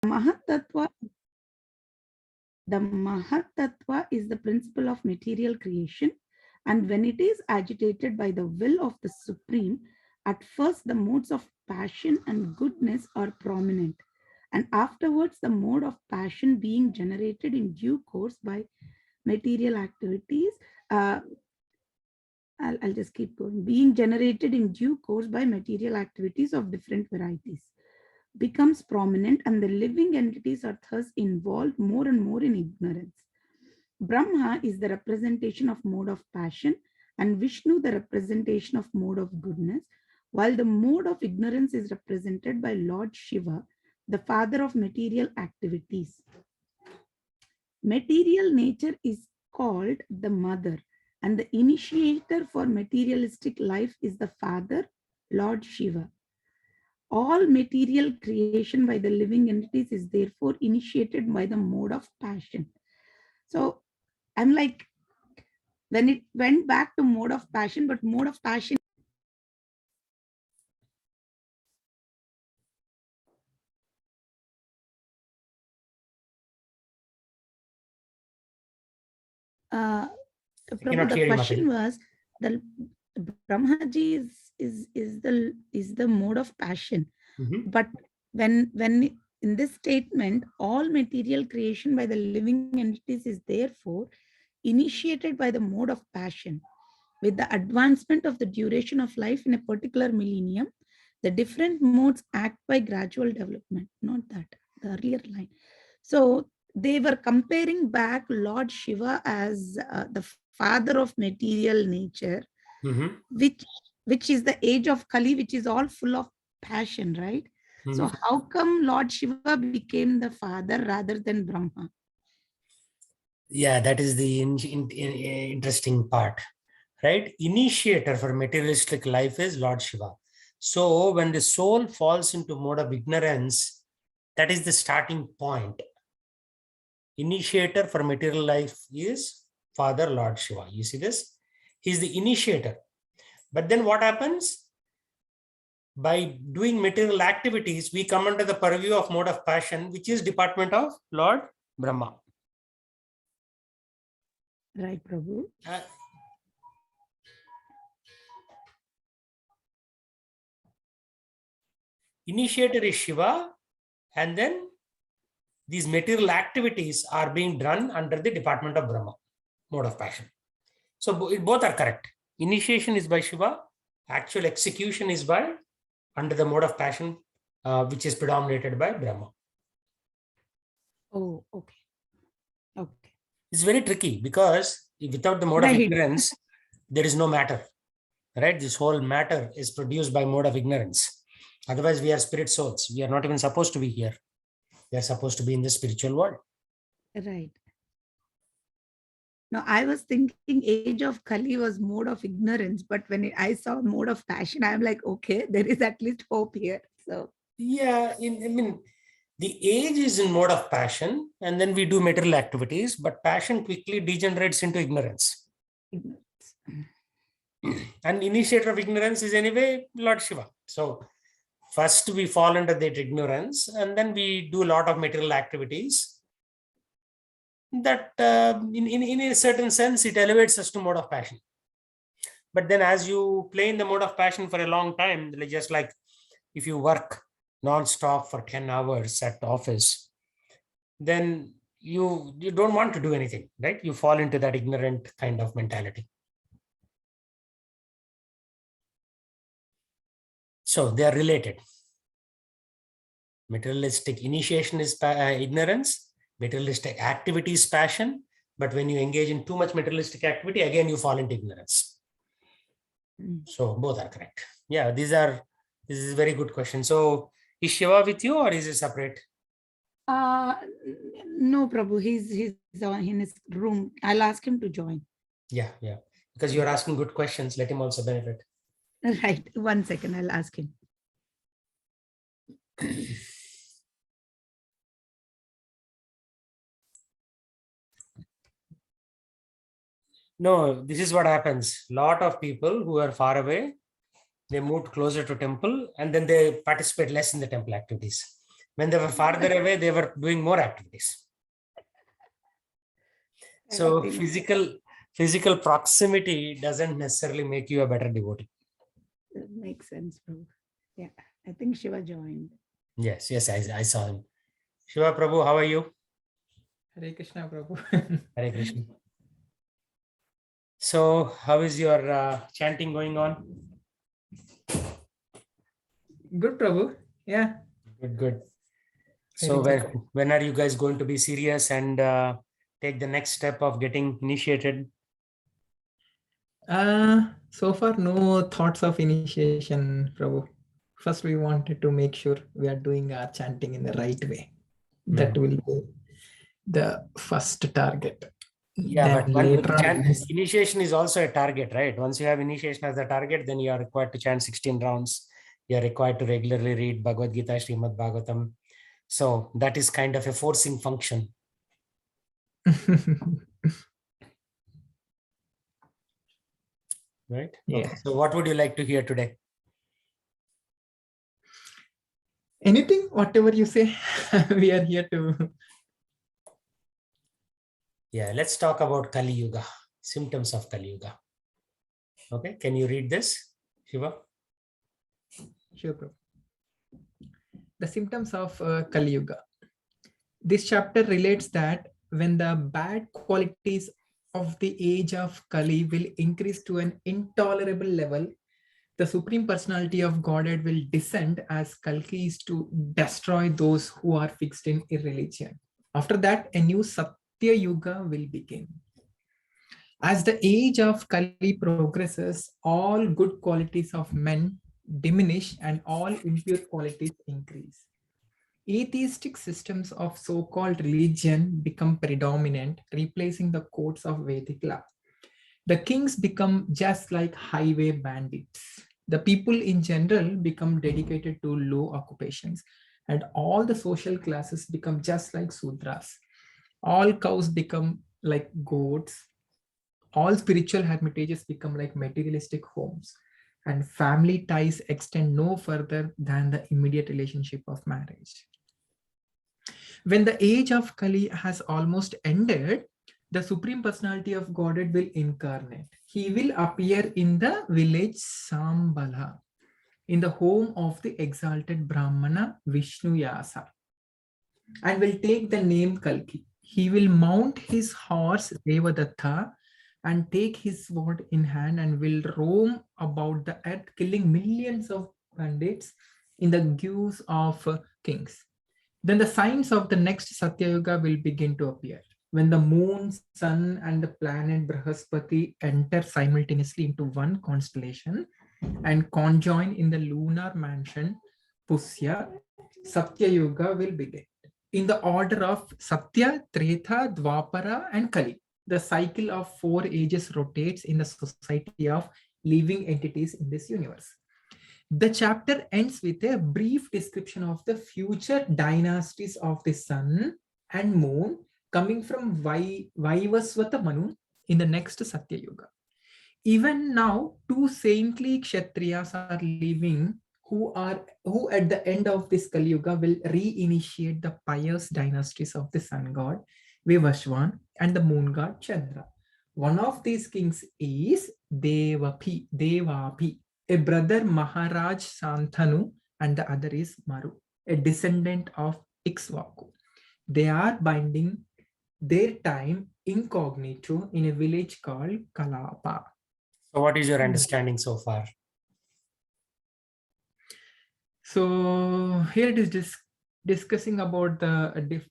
Mahatattva, the Mahatattva is the principle of material creation, and when it is agitated by the will of the Supreme, at first the modes of passion and goodness are prominent, and afterwards the mode of passion being generated in due course by material activities. I'll just keep going. Being generated in due course by material activities of different varieties becomes prominent, and the living entities are thus involved more and more in ignorance. Brahma is the representation of mode of passion, and Vishnu the representation of mode of goodness, while the mode of ignorance is represented by Lord Shiva, the father of material activities. Material nature is called the mother, and the initiator for materialistic life is the father, Lord Shiva. All material creation by the living entities is therefore initiated by the mode of passion. So I'm like, when it went back to mode of passion, but mode of passion Prabhu, the question was, the Brahmaji is the mode of passion. But when in this statement, all material creation by the living entities is therefore initiated by the mode of passion. With the advancement of the duration of life in a particular millennium, the different modes act by gradual development, not that, the earlier line. So they were comparing back Lord Shiva as the father of material nature, which is the age of Kali, which is all full of passion, right? So how come Lord Shiva became the father rather than Brahma? Yeah, that is the interesting part, right? Initiator for materialistic life is Lord Shiva. So when the soul falls into mode of ignorance, that is the starting point. Initiator for material life is Father Lord Shiva. You see this? He's the initiator. But then what happens? By doing material activities, we come under the purview of mode of passion, which is department of Lord Brahma. Right, Prabhu. Initiator is Shiva, and then these material activities are being done under the department of Brahma, mode of passion. So both are correct. Initiation is by Shiva, actual execution is by under the mode of passion, which is predominated by Brahma. Oh, okay. Okay. It's very tricky because without the mode of ignorance, there is no matter, right? This whole matter is produced by mode of ignorance. Otherwise, we are spirit souls. We are not even supposed to be here. We are supposed to be in the spiritual world. Right. Now, I was thinking age of Kali was mode of ignorance, but when I saw mode of passion, I'm like, okay, there is at least hope here. So yeah, I mean, the age is in mode of passion, and then we do material activities, but passion quickly degenerates into ignorance. And initiator of ignorance is anyway Lord Shiva. So first we fall under that ignorance, and then we do a lot of material activities that in a certain sense, it elevates us to mode of passion. But then as you play in the mode of passion for a long time, just like if you work non-stop for 10 hours at the office, then you don't want to do anything, right? You fall into that ignorant kind of mentality. So they are related. Materialistic initiation is ignorance, materialistic activity is passion, but when you engage in too much materialistic activity, again, you fall into ignorance. So both are correct. Yeah, this is a very good question. So is Shiva with you or is it separate? No, Prabhu, he's in his room. I'll ask him to join. Yeah, because you're asking good questions. Let him also benefit. Right. 1 second, I'll ask him. No, this is what happens. Lot of people who are far away, they moved closer to temple and then they participate less in the temple activities. When they were farther away, they were doing more activities. So physical proximity doesn't necessarily make you a better devotee. That makes sense, Prabhu. Yeah, I think Shiva joined. Yes, I saw him. Shiva Prabhu, how are you? Hare Krishna, Prabhu. Hare Krishna. So, how is your chanting going on? Good, Prabhu. Yeah. Good. So, when are you guys going to be serious and take the next step of getting initiated? So far, no thoughts of initiation, Prabhu. First, we wanted to make sure we are doing our chanting in the right way. That will be the first target. Yeah, Then but later initiation is also a target, right? Once you have initiation as a target, then you are required to chant 16 rounds. You are required to regularly read Bhagavad Gita, Srimad Bhagavatam. So that is kind of a forcing function. Right? Yeah. Okay. So what would you like to hear today? Anything, whatever you say, we are here to. Yeah, let's talk about Kali Yuga, symptoms of Kali Yuga. Okay, can you read this, Shiva? Sure, Prabhu. The symptoms of Kali Yuga. This chapter relates that when the bad qualities of the age of Kali will increase to an intolerable level, the Supreme Personality of Godhead will descend as Kalki is to destroy those who are fixed in irreligion. After that, a new Satya Yuga will begin. As the age of Kali progresses, all good qualities of men diminish and all impure qualities increase. Atheistic systems of so-called religion become predominant, replacing the codes of Vedic law. The kings become just like highway bandits. The people in general become dedicated to low occupations, and all the social classes become just like Sudras. All cows become like goats. All spiritual hermitages become like materialistic homes, and family ties extend no further than the immediate relationship of marriage. When the age of Kali has almost ended, the Supreme Personality of Godhead will incarnate. He will appear in the village Sambala, in the home of the exalted Brahmana Vishnu Yasa, and will take the name Kalki. He will mount his horse Devadatta and take his sword in hand and will roam about the earth, killing millions of bandits in the guise of kings. Then the signs of the next Satya Yuga will begin to appear. When the moon, sun, and the planet Brihaspati enter simultaneously into one constellation and conjoin in the lunar mansion Pusya, Satya Yuga will begin. In the order of Satya, Treta, Dwapara, and Kali, the cycle of 4 ages rotates in the society of living entities in this universe. The chapter ends with a brief description of the future dynasties of the sun and moon coming from Vaivaswata Manu in the next Satya Yuga. Even now, 2 saintly Kshatriyas are living who at the end of this Kali Yuga will reinitiate the pious dynasties of the sun god Vivashwan and the moon god Chandra. One of these kings is Devapi, a brother Maharaj Santanu, and the other is Maru, a descendant of Ikshvaku. They are binding their time incognito in a village called Kalapa. So what is your understanding so far? So here it is discussing about the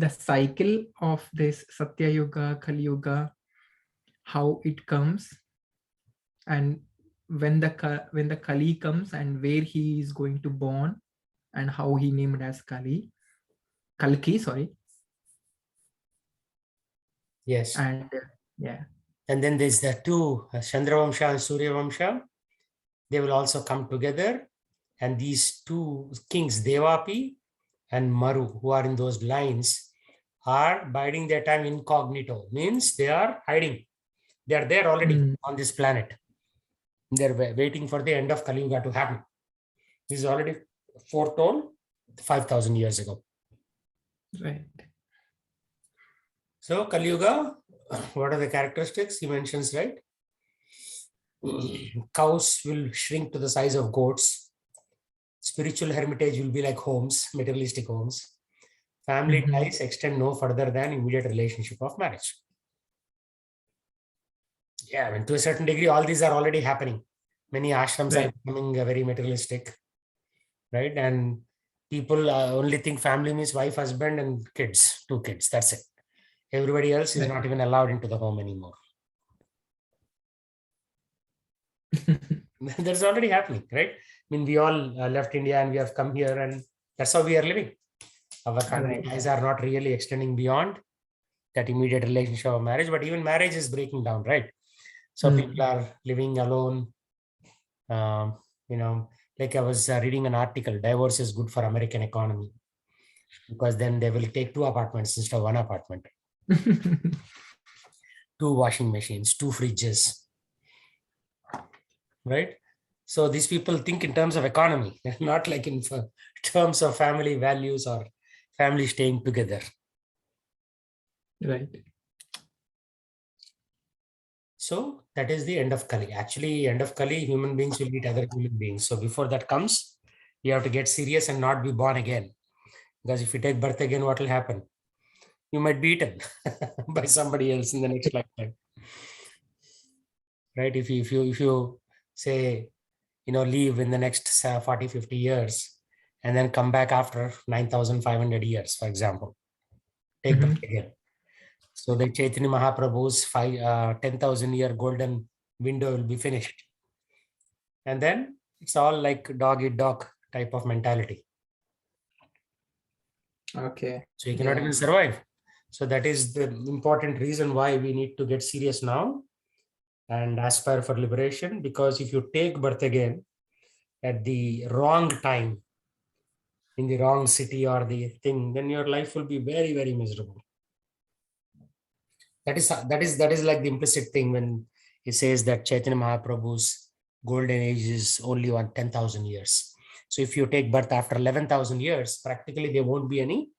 cycle of this Satya Yuga, Kali Yuga, how it comes, and when the Kali comes and where he is going to born, and how he named as Kalki, sorry. Yes. And yeah. And then there's the two, Chandravamsha and Suryavamsha. They will also come together. And these two kings, Devapi and Maru, who are in those lines, are biding their time incognito. Means they are hiding. They are there already on this planet. They're waiting for the end of Kali Yuga to happen. This is already foretold 5,000 years ago. Right. So Kali Yuga, what are the characteristics he mentions, right? Cows will shrink to the size of goats. Spiritual hermitage will be like homes, materialistic homes. Family ties extend no further than immediate relationship of marriage. Yeah, I mean, to a certain degree, all these are already happening. Many ashrams are becoming very materialistic, right? And people only think family means wife, husband, and kids, 2 kids. That's it. Everybody else is not even allowed into the home anymore. That's already happening, right? I mean, we all left India and we have come here, and that's how we are living. Our family ties are not really extending beyond that immediate relationship of marriage, but even marriage is breaking down, right? So people are living alone. Like I was reading an article, divorce is good for American economy because then they will take 2 apartments instead of 1 apartment. 2 washing machines, 2 fridges, right? So these people think in terms of economy, not like in terms of family values or family staying together. Right. So that is the end of Kali. Actually, end of Kali, human beings will meet other human beings. So before that comes, you have to get serious and not be born again. Because if you take birth again, what will happen? You might be eaten by somebody else in the next lifetime. Right? If you say, leave in the next 40, 50 years and then come back after 9,500 years, for example, take birth again. So the Chaitanya Mahaprabhu's 10,000 year golden window will be finished. And then it's all like dog eat dog type of mentality. Okay. So you cannot even survive. So that is the important reason why we need to get serious now and aspire for liberation. Because if you take birth again at the wrong time, in the wrong city or the thing, then your life will be very, very miserable. That is like the implicit thing when it says that Chaitanya Mahaprabhu's golden age is only on 10,000 years. So if you take birth after 11,000 years, practically there won't be any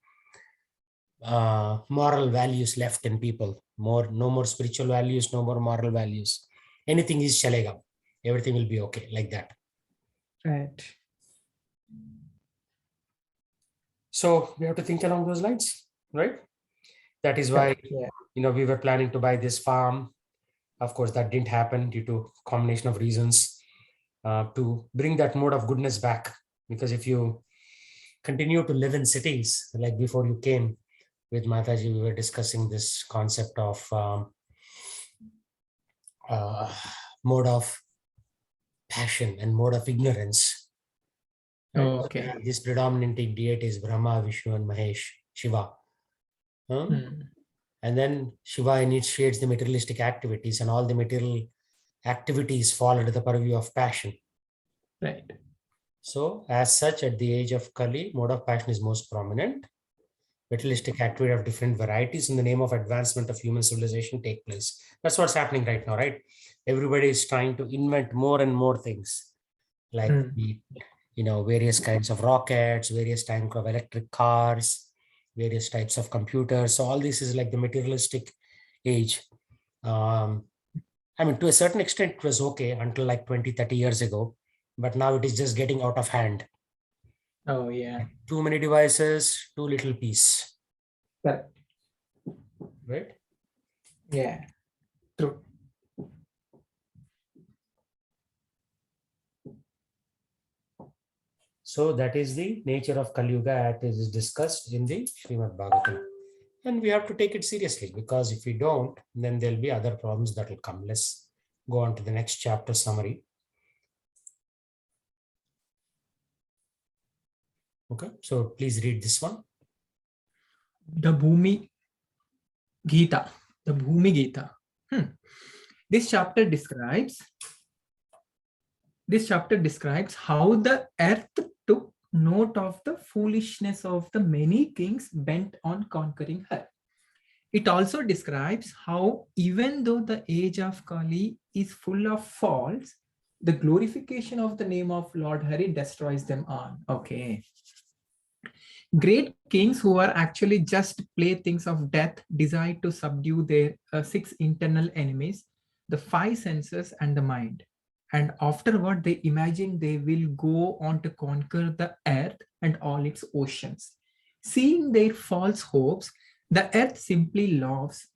moral values left in people. No more spiritual values, no more moral values. Anything is chalega. Everything will be okay, like that. Right. So we have to think along those lines, right? That is why, we were planning to buy this farm. Of course, that didn't happen due to a combination of reasons, to bring that mode of goodness back. Because if you continue to live in cities, like before you came with Mataji, we were discussing this concept of mode of passion and mode of ignorance. Oh, okay. This predominant deities, Brahma, Vishnu, and Mahesh, Shiva. And then Shiva initiates the materialistic activities, and all the material activities fall under the purview of passion. Right. So as such, at the age of Kali, mode of passion is most prominent. Materialistic activity of different varieties in the name of advancement of human civilization take place. That's what's happening right now, right? Everybody is trying to invent more and more things, like various kinds of rockets, various types of electric cars, various types of computers. So all this is like the materialistic age. To a certain extent, it was okay until like 20, 30 years ago, but now it is just getting out of hand. Oh, yeah. Too many devices, too little peace. Right? Yeah, true. So that is the nature of Kali Yuga as is discussed in the Srimad Bhagavatam. And we have to take it seriously, because if we don't, then there'll be other problems that will come. Let's go on to the next chapter summary. Okay, so please read this one. The Bhumi Gita. The Bhumi Gita. This chapter describes how the earth took note of the foolishness of the many kings bent on conquering her. It also describes how, even though the age of Kali is full of faults, the glorification of the name of Lord Hari destroys them all. Okay. Great kings who are actually just playthings of death decide to subdue their 6 internal enemies, the 5 senses and the mind. And afterward, they imagine they will go on to conquer the earth and all its oceans. Seeing their false hopes, the earth simply laughs.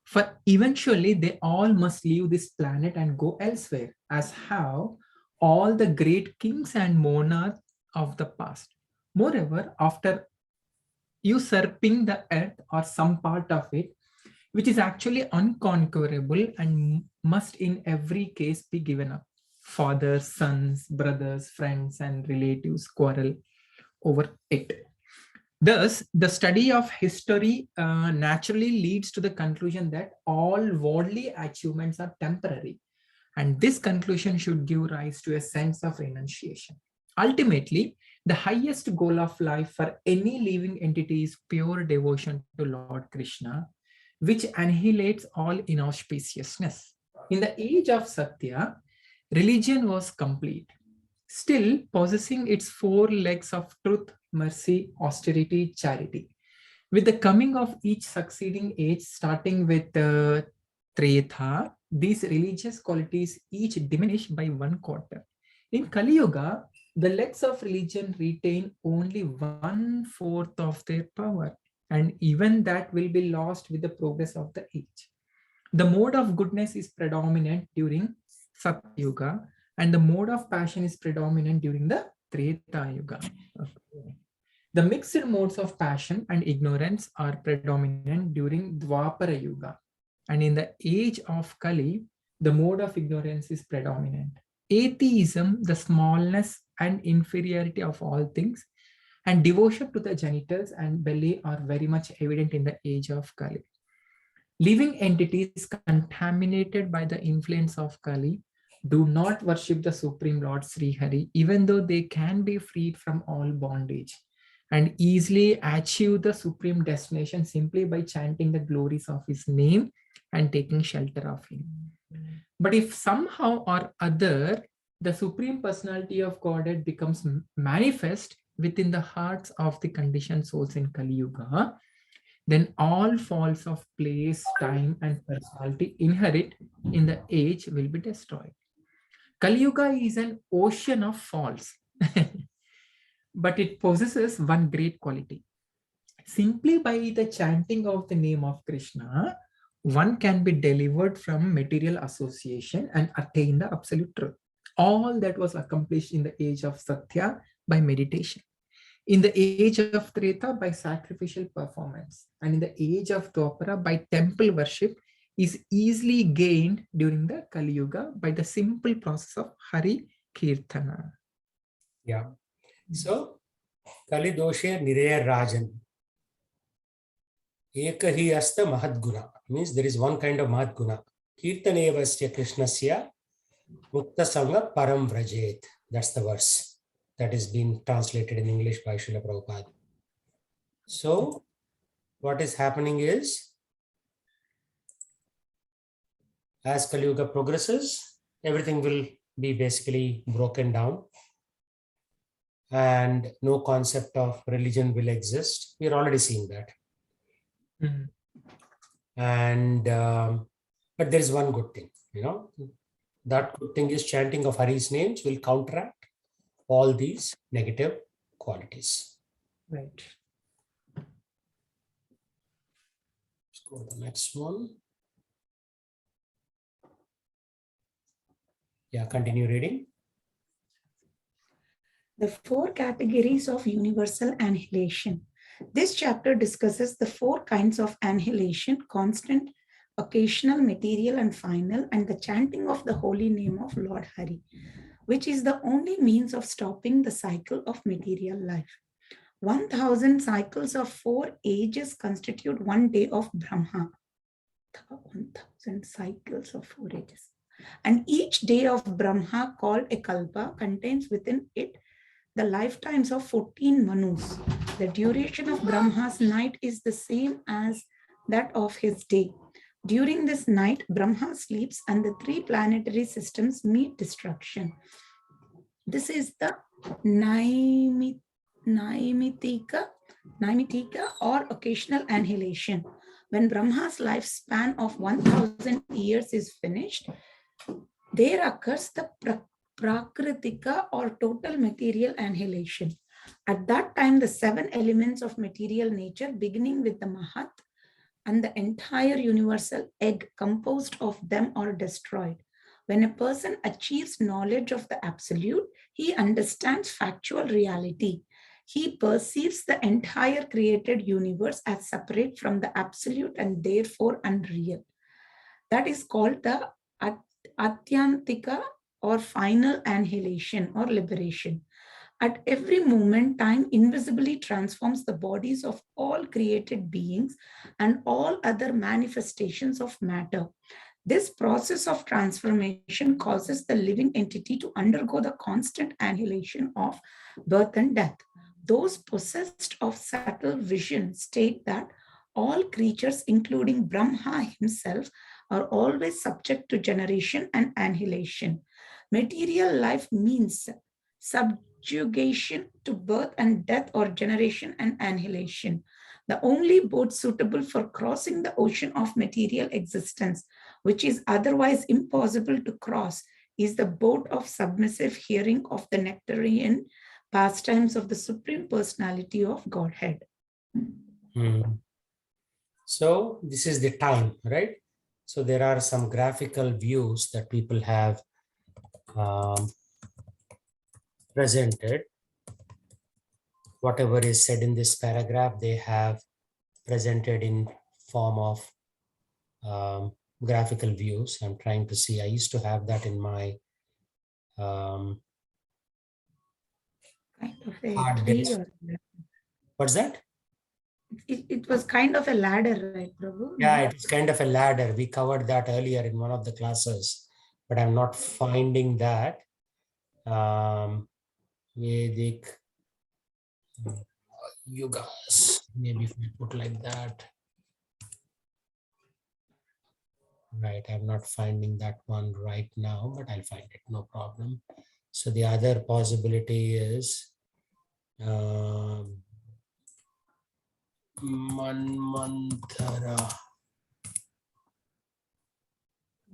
For eventually, they all must leave this planet and go elsewhere, as how all the great kings and monarchs of the past. Moreover, after usurping the earth or some part of it, which is actually unconquerable and must in every case be given up. Fathers, sons, brothers, friends, and relatives quarrel over it. Thus, the study of history naturally leads to the conclusion that all worldly achievements are temporary. And this conclusion should give rise to a sense of renunciation. Ultimately, the highest goal of life for any living entity is pure devotion to Lord Krishna, which annihilates all inauspiciousness. In the age of Satya, religion was complete, still possessing its 4 legs of truth, mercy, austerity, charity. With the coming of each succeeding age, starting with Treta, these religious qualities each diminish by 1/4. In Kali Yuga, the legs of religion retain only 1/4 of their power, and even that will be lost with the progress of the age. The mode of goodness is predominant during Satya Yuga, and the mode of passion is predominant during the Treta Yuga. Okay. The mixed modes of passion and ignorance are predominant during Dwapara Yuga. And in the age of Kali, the mode of ignorance is predominant. Atheism, the smallness and inferiority of all things, and devotion to the genitals and belly are very much evident in the age of Kali. Living entities contaminated by the influence of Kali do not worship the Supreme Lord Sri Hari, even though they can be freed from all bondage and easily achieve the supreme destination simply by chanting the glories of his name and taking shelter of him. But if somehow or other the Supreme Personality of Godhead becomes manifest within the hearts of the conditioned souls in Kali Yuga, then all faults of place, time, and personality inherent in the age will be destroyed. Kali Yuga is an ocean of faults, but it possesses one great quality. Simply by the chanting of the name of Krishna, one can be delivered from material association and attain the absolute truth. All that was accomplished in the age of Satya by meditation, in the age of Treta by sacrificial performance, and in the age of Dwapara by temple worship is easily gained during the Kali Yuga by the simple process of Hari Kirtana. Yeah. So, Kali Doshe Niraya Rajan. Ekahi asta Mahadguna means there is one kind of Mahadguna. Kirtanevasya Krishnasya Mukta Sangha Param Vrajet. That's the verse that is being translated in English by Srila Prabhupada. So, what is happening is, as Kali Yuga progresses, everything will be basically broken down and no concept of religion will exist. We are already seeing that. And but there is one good thing, that good thing is chanting of Hari's names will counteract all these negative qualities. Right. Let's go to the next one. Yeah, continue reading. The 4 categories of universal annihilation. This chapter discusses the 4 kinds of annihilation: constant, occasional, material, and final, and the chanting of the holy name of Lord Hari, which is the only means of stopping the cycle of material life. 1,000 cycles of 4 ages constitute 1 day of Brahma. 1,000 cycles of 4 ages. And each day of Brahma, called a Kalpa, contains within it the lifetimes of 14 Manus. The duration of Brahma's night is the same as that of his day. During this night, Brahma sleeps and the 3 planetary systems meet destruction. This is the Naimitika Naimitika, or occasional annihilation. When Brahma's lifespan of 1000 years is finished, there occurs the Prakritika, or total material annihilation. At that time, the 7 elements of material nature, beginning with the Mahat and the entire universal egg composed of them, are destroyed. When a person achieves knowledge of the absolute, he understands factual reality. He perceives the entire created universe as separate from the absolute and therefore unreal. That is called the Atyantika, or final annihilation or liberation. At every moment, time invisibly transforms the bodies of all created beings and all other manifestations of matter. This process of transformation causes the living entity to undergo the constant annihilation of birth and death. Those possessed of subtle vision state that all creatures, including Brahma himself, are always subject to generation and annihilation. Material life means subjugation to birth and death, or generation and annihilation. The only boat suitable for crossing the ocean of material existence, which is otherwise impossible to cross, is the boat of submissive hearing of the nectarian pastimes of the Supreme Personality of Godhead. So this is the time, right? So there are some graphical views that people have presented. Whatever is said in this paragraph, they have presented in form of graphical views. I'm trying to see. I used to have that in my Kind of a hard tree disk. or What's that? it was kind of a ladder, right, Prabhu? Yeah, it's kind of a ladder. We covered that earlier in one of the classes, but I'm not finding that. Vedic Yugas, maybe if we put like that. Right, I'm not finding that one right now, but I'll find it, no problem. So the other possibility is Manvantara.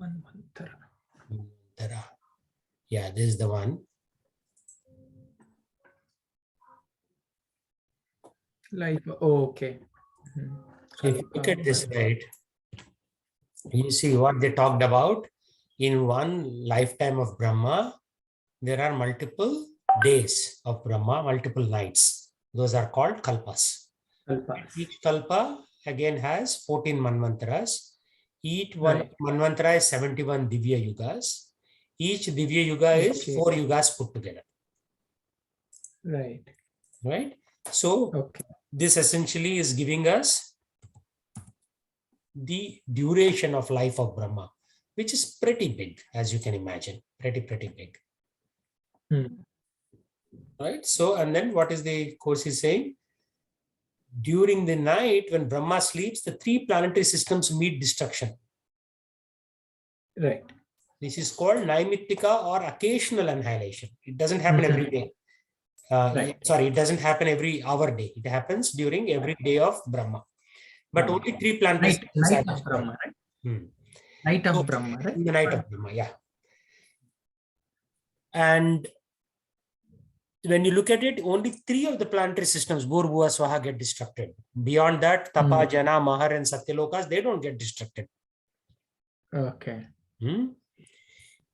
Manvantara. Yeah, this is the one. Life. Oh, okay. So if you look at this, right, you see what they talked about. In one lifetime of Brahma, there are multiple days of Brahma, multiple nights. Those are called kalpas. Each kalpa again has 14 manvantaras. Each one manvantara is 71 Divya Yugas. Each Divya Yuga is 4 yugas put together. Right. Right. So this essentially is giving us the duration of life of Brahma, which is pretty big, as you can imagine, pretty big. Right. So, and then what is the course is saying? During the night, when Brahma sleeps, the 3 planetary systems meet destruction. Right. This is called Naimittika, or occasional annihilation. It doesn't happen every day. Sorry, it doesn't happen every hour day. It happens during every day of Brahma. But only 3 planetary systems. Night of Brahma, right? Night of Brahma, right? In the night of Brahma, yeah. And when you look at it, only 3 of the planetary systems, Bhur, Bhuva, Swaha, get destructed. Beyond that, Tapa, Jana, Mahar, and Satyalokas, they don't get destructed. Okay.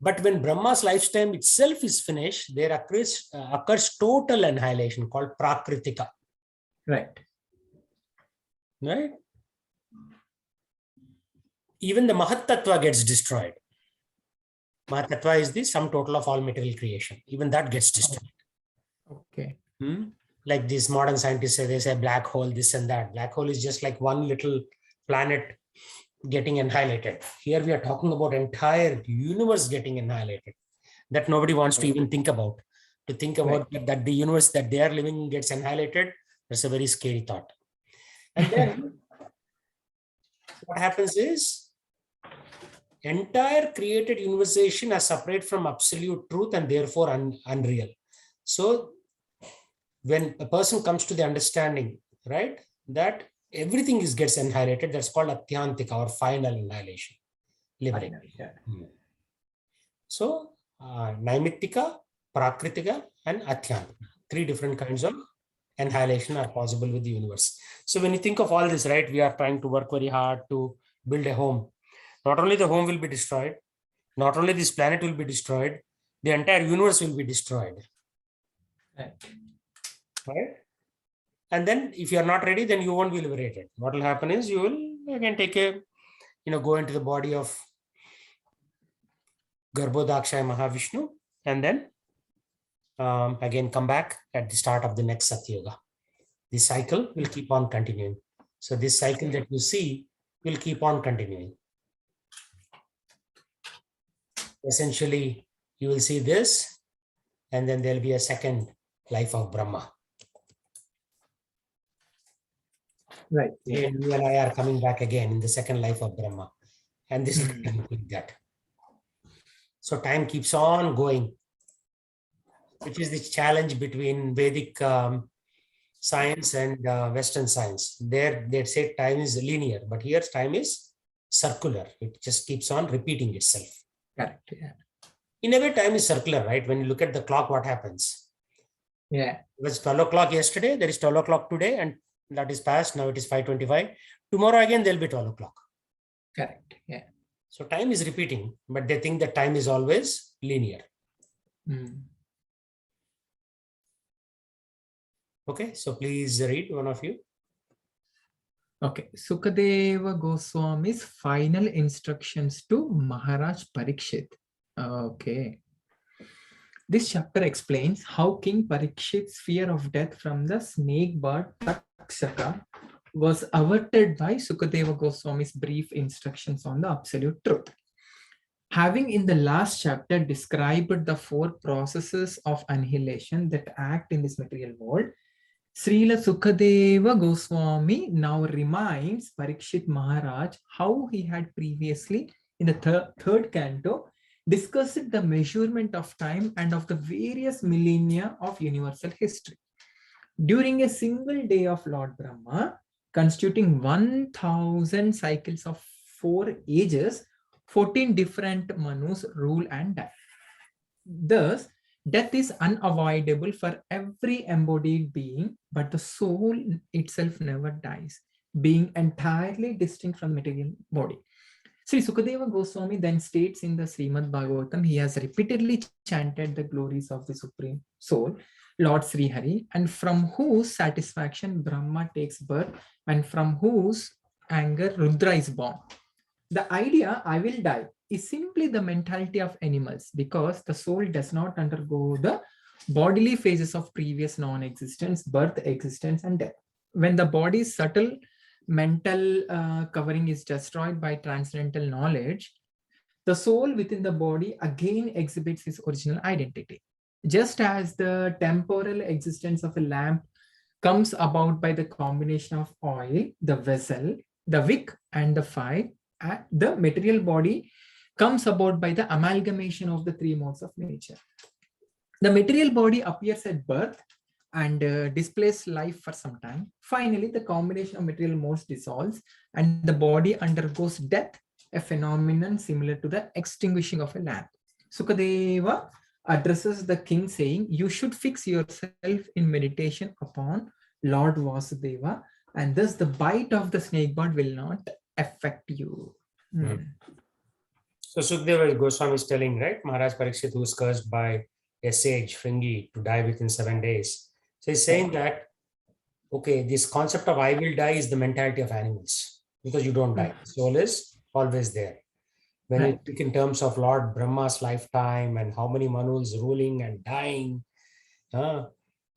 But when Brahma's lifetime itself is finished, there occurs total annihilation called Prakritika. Right. Right? Even the Mahat Tattva gets destroyed. Mahat Tattva is the sum total of all material creation. Even that gets destroyed. Okay. Like these modern scientists say, they say black hole, this and that. Black hole is just like one little planet getting annihilated. Here we are talking about entire universe getting annihilated. That nobody wants to even think about. To think about that the universe that they are living in gets annihilated, that's a very scary thought. And then what happens is entire created universation are separate from absolute truth and therefore unreal. So when a person comes to the understanding right? That everything gets annihilated. That's called Atyantika, or final annihilation. Liberation. Yeah. So, Naimittika, Prakritika, and Atyantika. 3 different kinds of annihilation are possible with the universe. So, when you think of all this, right, we are trying to work very hard to build a home. Not only the home will be destroyed, not only this planet will be destroyed, the entire universe will be destroyed. Right? And then if you are not ready, then you won't be liberated. What will happen is you will again take a, go into the body of Garbhodakshaya Mahavishnu, and then again come back at the start of the next Satyuga. The cycle will keep on continuing. So this cycle that you see will keep on continuing. Essentially, you will see this, and then there'll be a second life of Brahma. Right. Yeah. And you and I are coming back again in the second life of Brahma. And this will continue like that. So time keeps on going, which is the challenge between Vedic science and Western science. There, they say time is linear, but here time is circular. It just keeps on repeating itself. Correct. Yeah. In a way, time is circular, right? When you look at the clock, what happens? Yeah. It was 12 o'clock yesterday, there is 12 o'clock today, and that is past. Now it is 5:25. Tomorrow again, there'll be 12 o'clock. Correct. Yeah. So time is repeating, but they think that time is always linear. Okay, so please read, one of you. Okay, Sukadeva Goswami's final instructions to Maharaj Parikshit. Okay. This chapter explains how King Parikshit's fear of death from the snake bird Takshaka was averted by Sukadeva Goswami's brief instructions on the absolute truth. Having in the last chapter described the 4 processes of annihilation that act in this material world, Srila Sukadeva Goswami now reminds Parikshit Maharaj how he had previously, in the third canto, discussed the measurement of time and of the various millennia of universal history. During a single day of Lord Brahma, constituting 1000 cycles of 4 ages, 14 different Manus rule and die. Thus, death is unavoidable for every embodied being, but the soul itself never dies, being entirely distinct from the material body. Sri Sukadeva Goswami then states in the Srimad Bhagavatam, he has repeatedly chanted the glories of the Supreme Soul, Lord Sri Hari, and from whose satisfaction Brahma takes birth and from whose anger Rudra is born. The idea, I will die, is simply the mentality of animals because the soul does not undergo the bodily phases of previous non-existence, birth, existence, and death. When the body's subtle mental covering is destroyed by transcendental knowledge, the soul within the body again exhibits its original identity. Just as the temporal existence of a lamp comes about by the combination of oil, the vessel, the wick, and the fire, the material body comes about by the amalgamation of the 3 modes of nature. The material body appears at birth and displays life for some time. Finally, the combination of material modes dissolves and the body undergoes death, a phenomenon similar to the extinguishing of a lamp. Sukadeva addresses the king saying, you should fix yourself in meditation upon Lord Vasudeva, and thus the bite of the snake bird will not affect you. So Sukadeva Goswami is telling, right, Maharaj Parikshit, who was cursed by a sage, Fringi, to die within 7 days. So he's saying that, okay, this concept of I will die is the mentality of animals because you don't die. Soul is always there. When you think in terms of Lord Brahma's lifetime and how many Manus ruling and dying,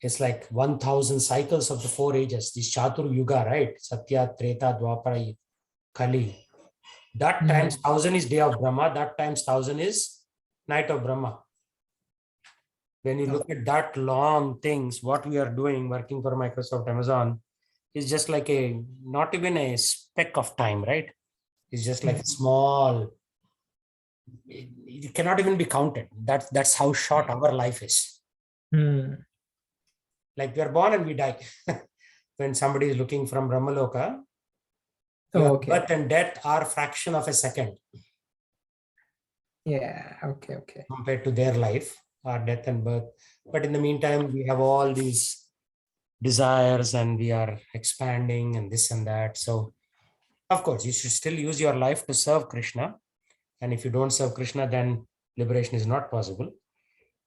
it's like 1000 cycles of the 4 ages, this Chatur Yuga, right? Satya, Treta, Dwapara, Kali. That times 1000 is day of Brahma, that times 1000 is night of Brahma. When you look at that long things, what we are doing, working for Microsoft, Amazon, is just like not even a speck of time, right? It's just like small, it cannot even be counted. That's how short our life is. Like we are born and we die. when somebody is looking from Brahmaloka, Oh, your okay. birth and death are fraction of a second Yeah. Okay. compared to their life, our death and birth. But in the meantime, we have all these desires and we are expanding and this and that. So, of course, you should still use your life to serve Krishna. And if you don't serve Krishna, then liberation is not possible.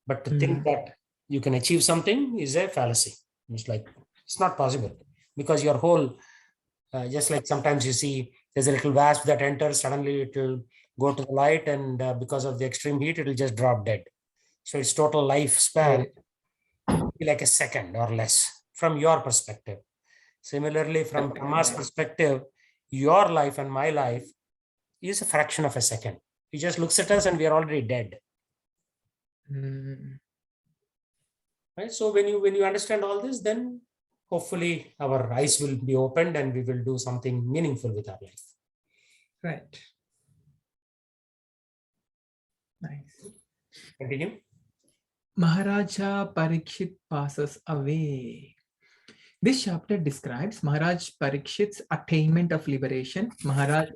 But to think that you can achieve something is a fallacy. It's like, it's not possible because your whole, just like sometimes you see there's a little wasp that enters, suddenly it will go to the light, and because of the extreme heat, it will just drop dead. So its total lifespan will be like a second or less from your perspective. Similarly, from Brahma's perspective, your life and my life is a fraction of a second. He just looks at us and we are already dead. Right? So when you understand all this, then hopefully our eyes will be opened and we will do something meaningful with our life. Right. Nice. Continue. Maharaja Parikshit passes away. This chapter describes Maharaj Parikshit's attainment of liberation, Maharaj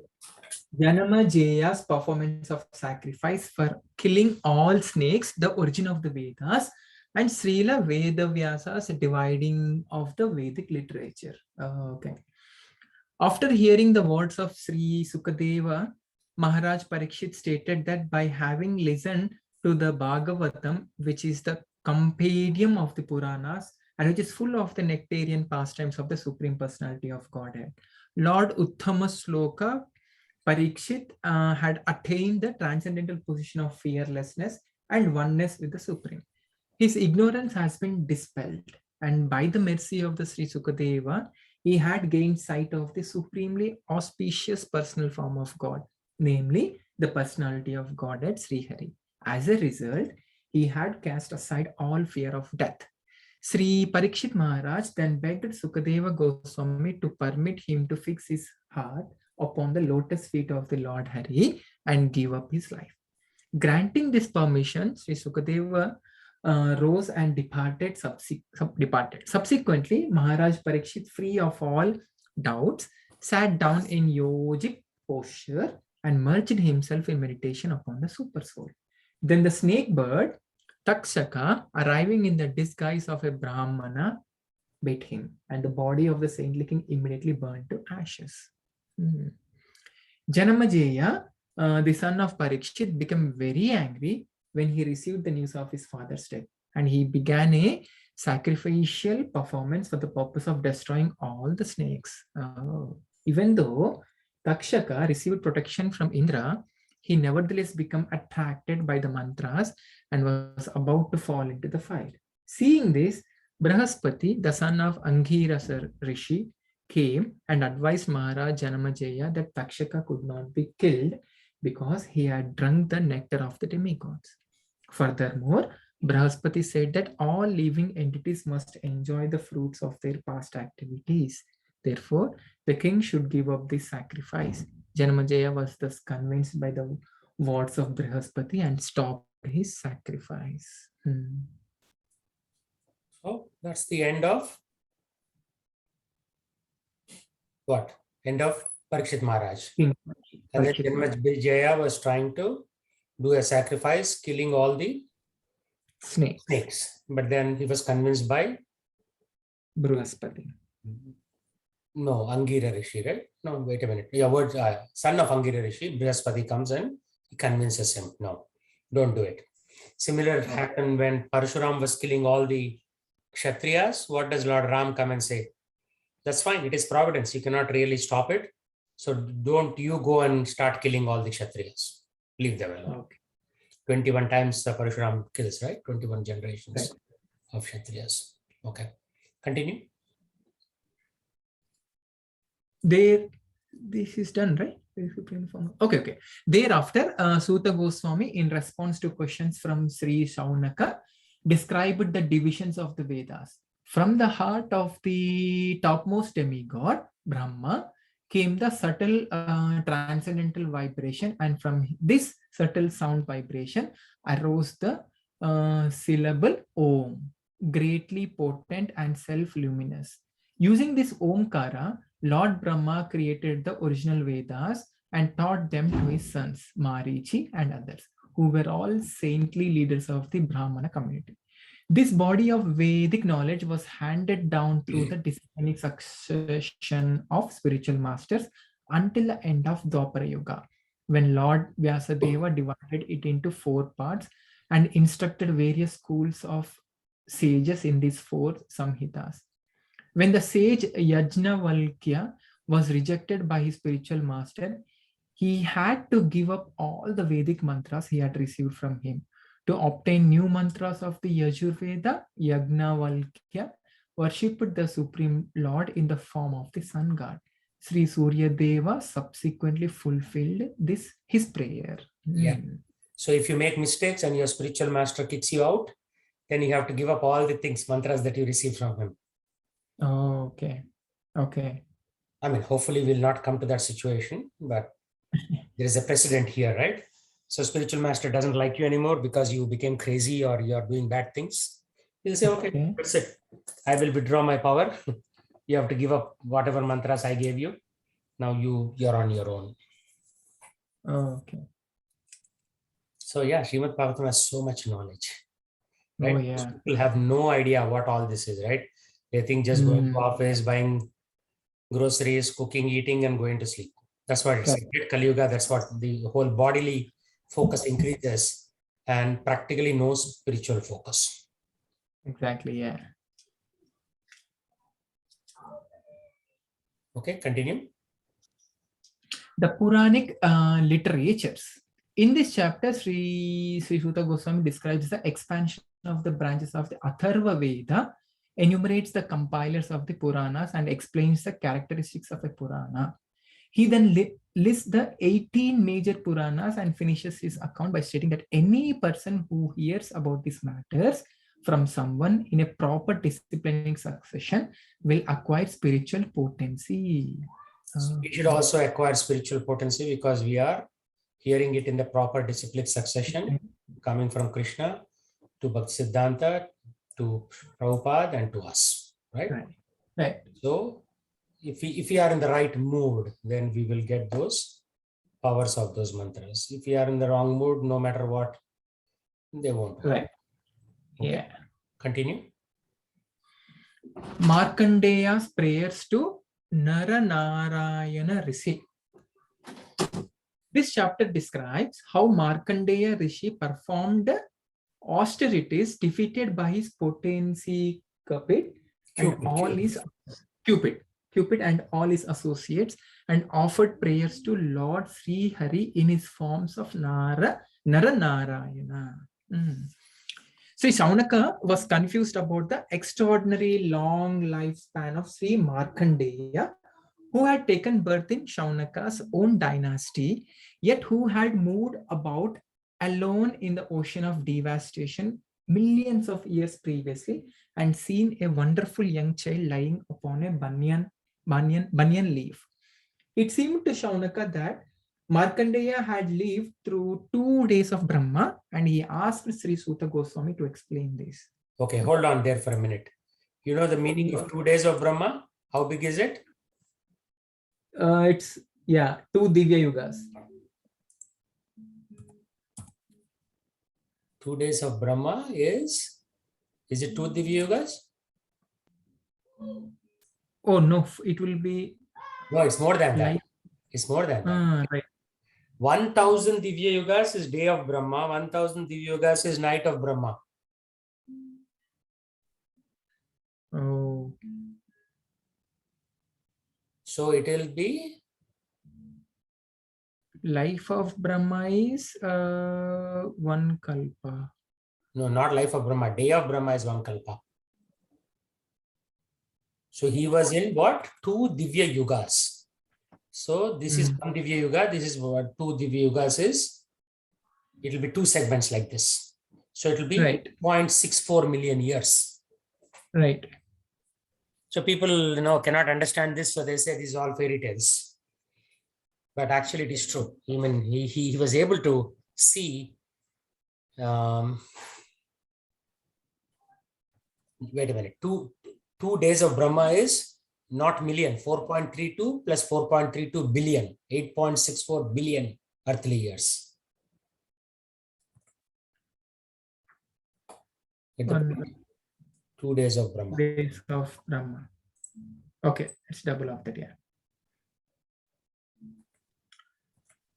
Janamajaya's performance of sacrifice for killing all snakes, the origin of the Vedas, and Srila Vedavyasa's dividing of the Vedic literature. Okay. After hearing the words of Sri Sukadeva, Maharaj Parikshit stated that by having listened to the Bhagavatam, which is the compendium of the Puranas, and which is full of the nectarian pastimes of the Supreme Personality of Godhead, Lord Uttama Sloka Parikshit had attained the transcendental position of fearlessness and oneness with the Supreme. His ignorance has been dispelled, and by the mercy of the Sri Sukadeva, he had gained sight of the supremely auspicious personal form of God, namely the personality of Godhead Sri Hari. As a result, he had cast aside all fear of death. Sri Parikshit Maharaj then begged Sukadeva Goswami to permit him to fix his heart upon the lotus feet of the Lord Hari and give up his life. Granting this permission, Sri Sukadeva rose and departed. Subsequently, Maharaj Parikshit, free of all doubts, sat down in yogic posture and merged himself in meditation upon the super soul. Then the snake bird, Takshaka, arriving in the disguise of a Brahmana, bit him, and the body of the saintly king immediately burned to ashes. Janamajaya, the son of Parikshit, became very angry when he received the news of his father's death, and he began a sacrificial performance for the purpose of destroying all the snakes. Even though Takshaka received protection from Indra, he nevertheless became attracted by the mantras and was about to fall into the fire. Seeing this, Brahaspati, the son of Angirasa Rishi, came and advised Maharaj Janamajaya that Takshaka could not be killed because he had drunk the nectar of the demigods. Furthermore, Brahaspati said that all living entities must enjoy the fruits of their past activities. Therefore, the king should give up this sacrifice. Janamajaya was thus convinced by the words of Brahaspati and stopped his sacrifice. So that's the end of what? End of Parikshit Maharaj. And then Janamajaya was trying to do a sacrifice, killing all the snakes. But then he was convinced by Brahaspati. No, Angira Rishi, right? No, wait a minute. Your word, son of Angira Rishi, Brahaspati comes and he convinces him. No, don't do it. Similar happened when Parshuram was killing all the Kshatriyas. What does Lord Ram come and say? That's fine. It is providence. You cannot really stop it. So don't you go and start killing all the Kshatriyas. Leave them alone. Okay. 21 times the Parshuram kills, right? 21 generations of Kshatriyas. Okay. Continue. This is done, right? Okay. Thereafter, Suta Goswami, in response to questions from Sri Shaunaka, described the divisions of the Vedas. From the heart of the topmost demigod, Brahma, came the subtle transcendental vibration, and from this subtle sound vibration arose the syllable Om, greatly potent and self-luminous. Using this Omkara, Lord Brahma created the original Vedas and taught them to his sons, Marichi and others, who were all saintly leaders of the Brahmana community. This body of Vedic knowledge was handed down through the disciplinic succession of spiritual masters until the end of Dwapara Yuga, when Lord Vyasadeva divided it into 4 parts and instructed various schools of sages in these 4 Samhitas. When the sage Yajnavalkya was rejected by his spiritual master, he had to give up all the Vedic mantras he had received from him. To obtain new mantras of the Yajurveda, Yajnavalkya worshipped the Supreme Lord in the form of the sun god. Sri Surya Deva subsequently fulfilled his prayer. Yeah. So if you make mistakes and your spiritual master kicks you out, then you have to give up all the things, mantras that you receive from him. Oh, okay. Okay. I mean, hopefully we'll not come to that situation, but there is a precedent here, right? So spiritual master doesn't like you anymore because you became crazy or you're doing bad things. He'll say, okay, that's it. I will withdraw my power. You have to give up whatever mantras I gave you. Now you're on your own. Oh, okay. So yeah, Srimad Bhagavatam has so much knowledge. Right? Oh, yeah. People have no idea what all this is, right? They think just going to office, buying groceries, cooking, eating, and going to sleep. That's what it's like. Kali Yuga, that's what the whole bodily focus increases and practically no spiritual focus. Exactly, yeah. Okay, continue. The Puranic literatures. In this chapter, Sri Suta Goswami describes the expansion of the branches of the Atharva Veda, enumerates the compilers of the Puranas, and explains the characteristics of a Purana. He then lists the 18 major Puranas and finishes his account by stating that any person who hears about these matters from someone in a proper disciplining succession will acquire spiritual potency. We should also acquire spiritual potency because we are hearing it in the proper disciplined succession, coming from Krishna to Bhaktisiddhanta to Prabhupada and to us, right? Right. So if we are in the right mood, then we will get those powers of those mantras. If we are in the wrong mood, no matter what, they won't. Right. Okay. Yeah. Continue. Markandeya's prayers to Naranarayana Rishi. This chapter describes how Markandeya Rishi performed austerities defeated by his potency Cupid and all his associates, and offered prayers to Lord Sri Hari in his forms of Naranarayana. Sri Shaunaka was confused about the extraordinary long lifespan of Sri Markandeya, who had taken birth in Shaunaka's own dynasty, yet who had moved about alone in the ocean of devastation millions of years previously and seen a wonderful young child lying upon a banyan leaf. It seemed to Shaunaka that Markandeya had lived through 2 days of Brahma, and he asked Sri Suta Goswami to explain this. Okay, hold on there for a minute. You know the meaning of 2 days of Brahma? How big is it? It's 2 Divya Yugas. 2 days of Brahma is it 2 Divya Yugas? Oh no, it will be. No, it's more than that. It's more than that. Right. 1000 Divya Yugas is day of Brahma, 1000 Divya Yugas is night of Brahma. Oh. So it will be. Life of Brahma is 1 kalpa. No, not life of Brahma. Day of Brahma is 1 kalpa. So he was in what? 2 Divya Yugas. So this is 1 Divya Yuga. This is what 2 Divya Yugas is. It will be 2 segments like this. So it will be 0.64 million years. Right. So people, cannot understand this. So they say these are all fairy tales. But actually it is true. I mean, he was able to see. Wait a minute. 2 days of Brahma is not million, 4.32 plus 4.32 billion, 8.64 billion earthly years. Get the point? 2 days of Brahma. Days of Brahma. Okay, it's double of that, yeah.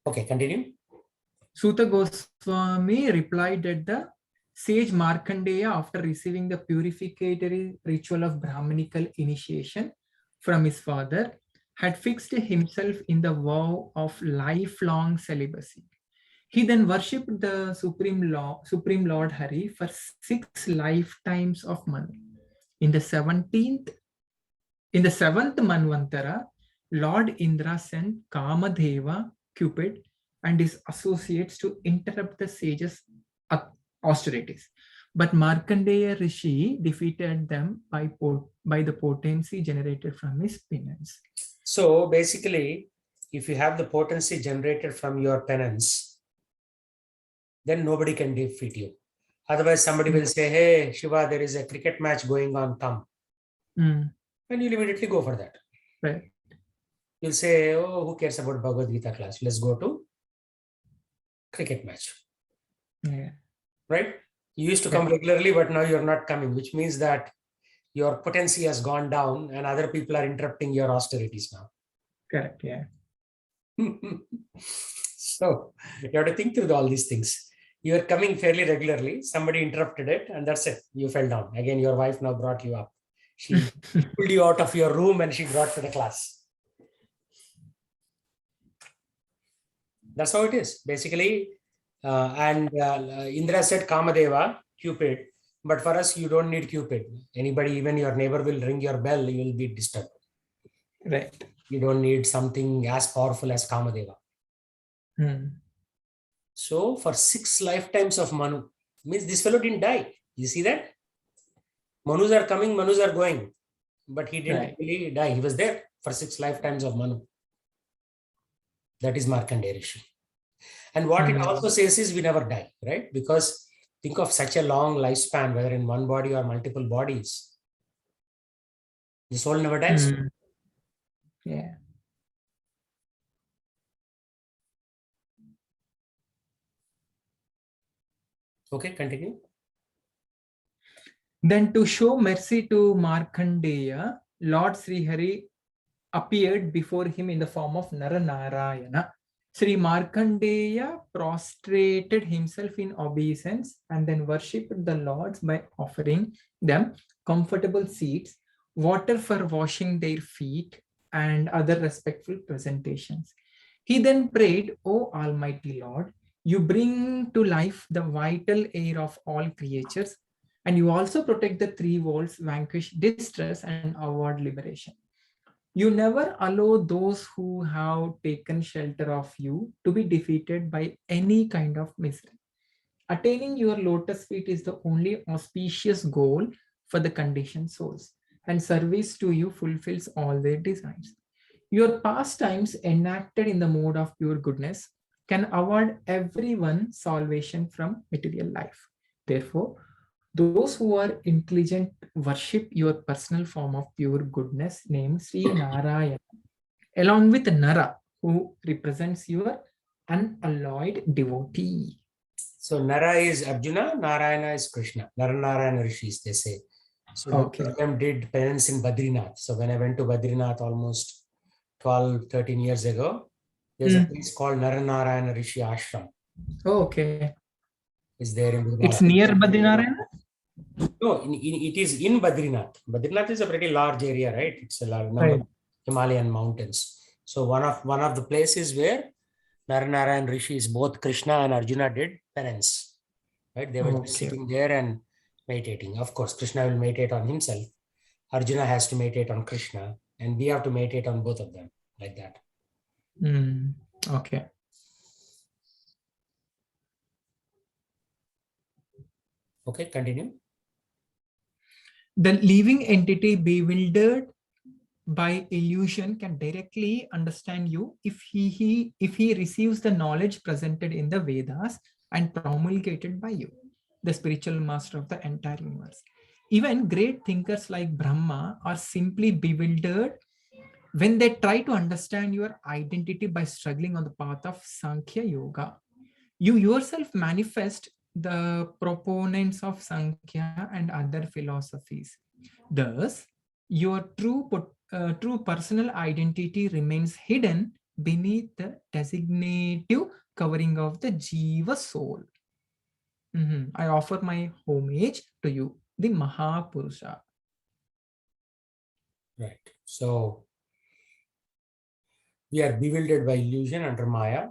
Okay, continue. Suta Goswami replied that the sage Markandeya, after receiving the purificatory ritual of Brahmanical initiation from his father, had fixed himself in the vow of lifelong celibacy. He then worshipped the Supreme Lord Hari for 6 lifetimes of Manu. In the 7th Manvantara, Lord Indra sent Kamadeva, Cupid, and his associates to interrupt the sages' austerities. But Markandeya Rishi defeated them by the potency generated from his penance. So basically, if you have the potency generated from your penance, then nobody can defeat you. Otherwise, somebody will say, hey, Shiva, there is a cricket match going on, come. And you'll immediately go for that. Right. You'll say, oh, who cares about Bhagavad Gita class? Let's go to cricket match. Yeah. Right? You used to come regularly, but now you're not coming, which means that your potency has gone down and other people are interrupting your austerities now. Correct, yeah. So you have to think through all these things. You are coming fairly regularly, somebody interrupted it, and that's it. You fell down. Again, your wife now brought you up. She pulled you out of your room and she brought to the class. That's how it is, basically. Indra said Kamadeva, Cupid, but for us, you don't need Cupid. Anybody, even your neighbor will ring your bell, you will be disturbed. Right. You don't need something as powerful as Kamadeva. So for 6 lifetimes of Manu, means this fellow didn't die. You see that? Manus are coming, Manus are going. But he didn't really die. He was there for 6 lifetimes of Manu. That is Markandeya Rishi. And what it also says is we never die, right? Because think of such a long lifespan, whether in one body or multiple bodies. The soul never dies. Yeah. Okay, continue. Then to show mercy to Markandeya, Lord Srihari appeared before him in the form of Naranarayana. Sri Markandeya prostrated himself in obeisance and then worshipped the lords by offering them comfortable seats, water for washing their feet, and other respectful presentations. He then prayed, O Almighty Lord, you bring to life the vital air of all creatures, and you also protect the 3 worlds, vanquish distress, and award liberation. You never allow those who have taken shelter of you to be defeated by any kind of misery. Attaining your lotus feet is the only auspicious goal for the conditioned souls, and service to you fulfills all their desires. Your pastimes enacted in the mode of pure goodness can award everyone salvation from material life. Therefore, those who are intelligent worship your personal form of pure goodness named Sri Narayana, along with Nara, who represents your unalloyed devotee. So Nara is Arjuna, Narayana is Krishna. Naranarayana Rishis, they say. So both of them did penance in Badrinath. So when I went to Badrinath almost 12, 13 years ago, there's a place called Naranarayana Rishi Ashram. Oh, okay. Is there in Gurgaon. It's near Badrinarayana? No, it is in Badrinath. Badrinath is a pretty large area, right? It's a large number of Himalayan mountains. So one of the places where Naranarayan Rishis, both Krishna and Arjuna did penance. Right? They were just sitting there and meditating. Of course, Krishna will meditate on himself. Arjuna has to meditate on Krishna. And we have to meditate on both of them like that. Okay. Okay, continue. The living entity bewildered by illusion can directly understand you if he receives the knowledge presented in the Vedas and promulgated by you, the spiritual master of the entire universe. Even great thinkers like Brahma are simply bewildered when they try to understand your identity by struggling on the path of Sankhya Yoga. You yourself manifest the proponents of Sankhya and other philosophies. Thus, your true personal identity remains hidden beneath the designative covering of the Jiva soul. I offer my homage to you, the Mahapurusha. Right. So we are bewildered by illusion under Maya,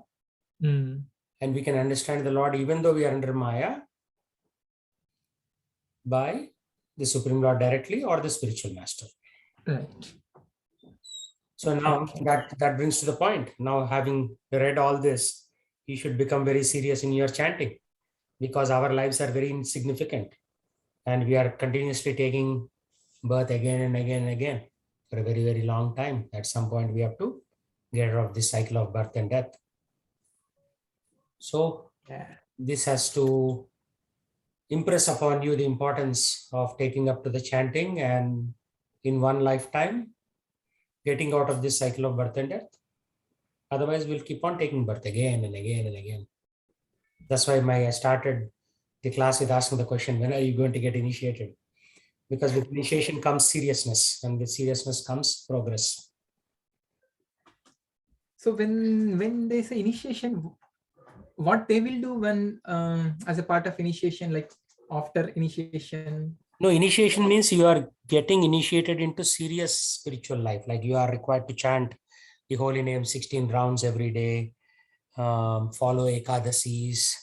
Mm. and we can understand the Lord even though we are under Maya by the Supreme Lord directly or the spiritual master. Right. So now that brings to the point. Now, having read all this, you should become very serious in your chanting, because our lives are very insignificant and we are continuously taking birth again and again and again for a very, very long time. At some point, we have to get out of this cycle of birth and death. So this has to impress upon you the importance of taking up to the chanting and in one lifetime getting out of this cycle of birth and death. Otherwise, we'll keep on taking birth again and again and again. That's why I started the class with asking the question, when are you going to get initiated? Because with initiation comes seriousness, and with seriousness comes progress. So when they say initiation, what they will do when as a part of initiation, like after initiation? No, initiation means you are getting initiated into serious spiritual life. Like you are required to chant the holy name 16 rounds every day, follow Ekadasis,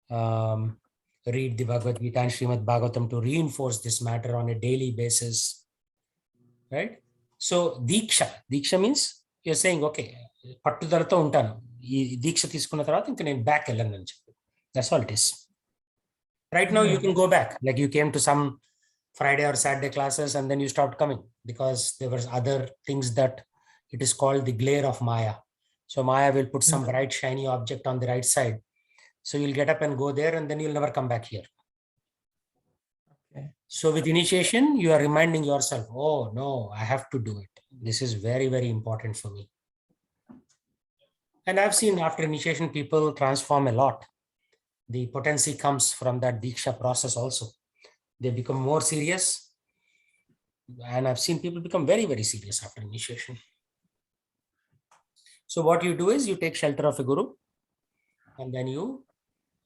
read the Bhagavad Gita and Srimad Bhagavatam to reinforce this matter on a daily basis. Right? So Diksha means you're saying, okay, పట్టుదలతో ఉంటాను ఈ దీక్ష తీసుకున్న తర్వాత ఇంకా నేను back వెళ్ళను అని చెప్పి. That's all it is. Right now you can go back, like you came to some Friday or Saturday classes and then you stopped coming because there were other things that it is called the glare of Maya. So Maya will put some bright shiny object on the right side. So you'll get up and go there and then you'll never come back here. Okay. So with initiation, you are reminding yourself, oh no, I have to do it. This is very, very important for me. And I've seen after initiation, people transform a lot. The potency comes from that Diksha process also. They become more serious. And I've seen people become very, very serious after initiation. So what you do is you take shelter of a guru, and then you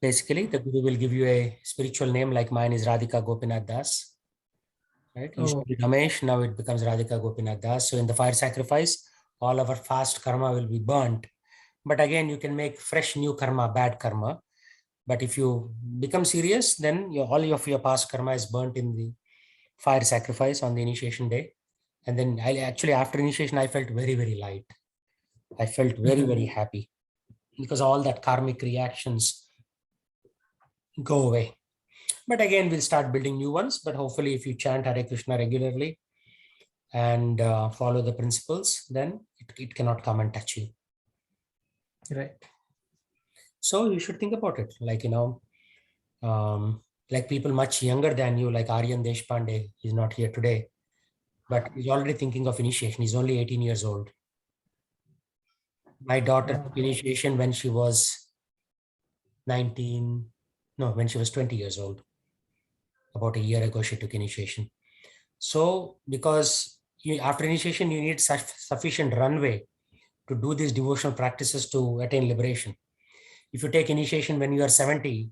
basically, the guru will give you a spiritual name, like mine is Radhika Gopinath Das. Right? Usually Ramesh, now it becomes Radhika Gopinath Das. So in the fire sacrifice, all our fast karma will be burnt. But again, you can make fresh new karma, bad karma. But if you become serious, then all of your past karma is burnt in the fire sacrifice on the initiation day. And then after initiation, I felt very, very light. I felt very, very happy because all that karmic reactions go away. But again, we'll start building new ones. But hopefully, if you chant Hare Krishna regularly and follow the principles, then it cannot come and touch you. Right. So you should think about it. Like, like people much younger than you, like Aryan Deshpande, he's not here today, but he's already thinking of initiation. He's only 18 years old. My daughter took initiation when she was when she was 20 years old. About a year ago, she took initiation. So because after initiation, you need sufficient runway to do these devotional practices to attain liberation. If you take initiation when you are 70,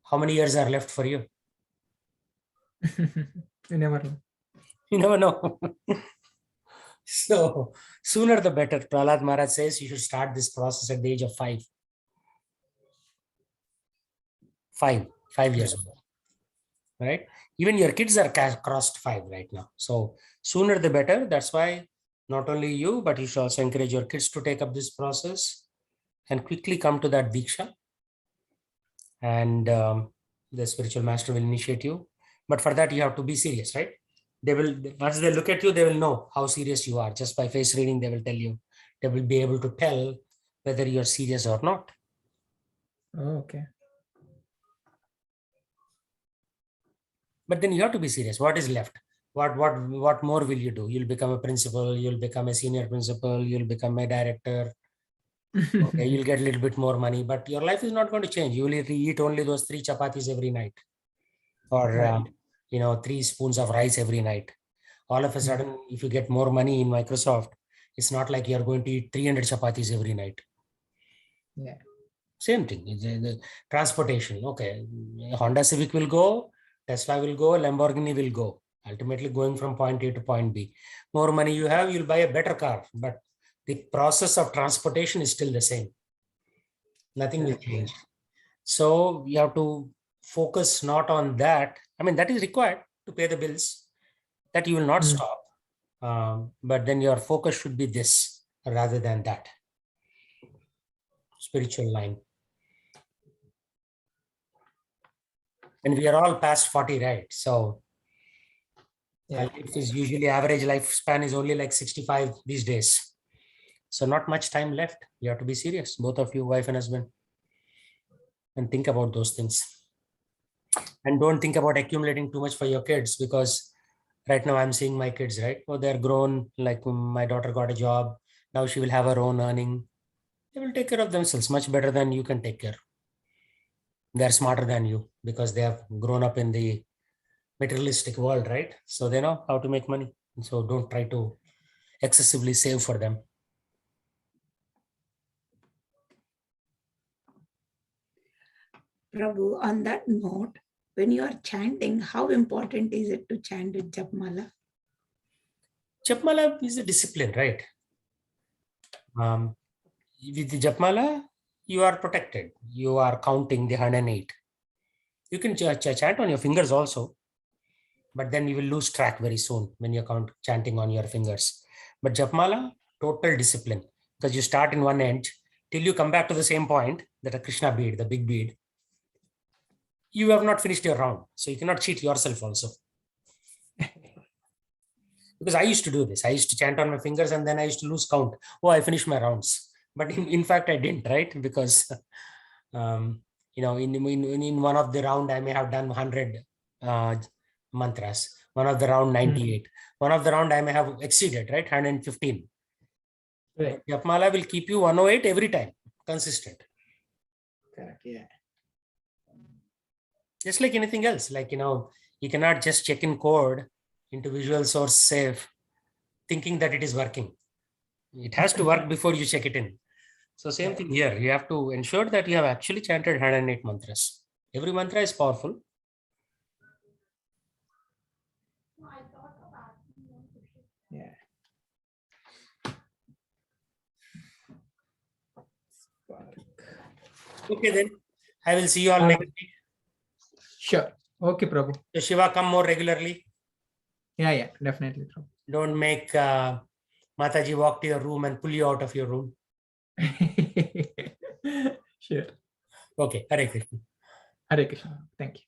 how many years are left for you? You never know. You never know. So sooner the better. Prahlad Maharaj says you should start this process at the age of 5. 5 years old. Right? Even your kids are crossed 5 right now. So sooner the better. That's why not only you, but you should also encourage your kids to take up this process and quickly come to that Diksha. And the spiritual master will initiate you. But for that, you have to be serious, right? They will, once they look at you, they will know how serious you are. Just by face reading, they will tell you. They will be able to tell whether you're serious or not. Oh, okay. But then you have to be serious. What is left? What more will you do? You'll become a principal, you'll become a senior principal, you'll become a director. Okay, you'll get a little bit more money, but your life is not going to change. You will eat only those 3 chapatis every night, or Right. 3 spoons of rice every night. All of a sudden, if you get more money in Microsoft, it's not like you're going to eat 300 chapatis every night. Yeah. Same thing. The transportation. Okay, Honda Civic will go, Tesla will go, Lamborghini will go. Ultimately, going from point A to point B. More money you have, you'll buy a better car, but the process of transportation is still the same. Nothing will change. So you have to focus not on that. I mean, that is required to pay the bills. That you will not stop. But then your focus should be this rather than that. Spiritual line. And we are all past 40, right? So life is usually average lifespan is only like 65 these days. So not much time left. You have to be serious, both of you, wife and husband, and think about those things. And don't think about accumulating too much for your kids, because right now I'm seeing my kids, right? Oh, they're grown. Like my daughter got a job. Now she will have her own earning. They will take care of themselves much better than you can take care. They're smarter than you because they have grown up in the materialistic world, right? So they know how to make money. So don't try to excessively save for them. Prabhu, on that note, when you are chanting, how important is it to chant with Japmala? Japmala is a discipline, right? With the Japmala, you are protected. You are counting the 108. You can chant on your fingers also, but then you will lose track very soon when you're chanting on your fingers. But Japmala, total discipline, because you start in one end till you come back to the same point, that a Krishna bead, the big bead. You have not finished your round, so you cannot cheat yourself also. Because I used to do this. I used to chant on my fingers and then I used to lose count. Oh, I finished my rounds. But in fact, I didn't, right? Because, in one of the round, I may have done 100 mantras. One of the round, 98. One of the round, I may have exceeded, right? 115. Right. Japmala will keep you 108 every time, consistent. Correct. Yeah. Just like anything else, like, you cannot just check in code into Visual Source Safe thinking that it is working. It has to work before you check it in. So same thing here. You have to ensure that you have actually chanted 108 mantras. Every mantra is powerful. Yeah. Okay, then I will see you all next week. Sure. Okay, Prabhu. So Shiva, come more regularly. Yeah, definitely, Prabhu. Don't make Mataji walk to your room and pull you out of your room. Sure. Okay, Hare Krishna. Hare Krishna. Thank you.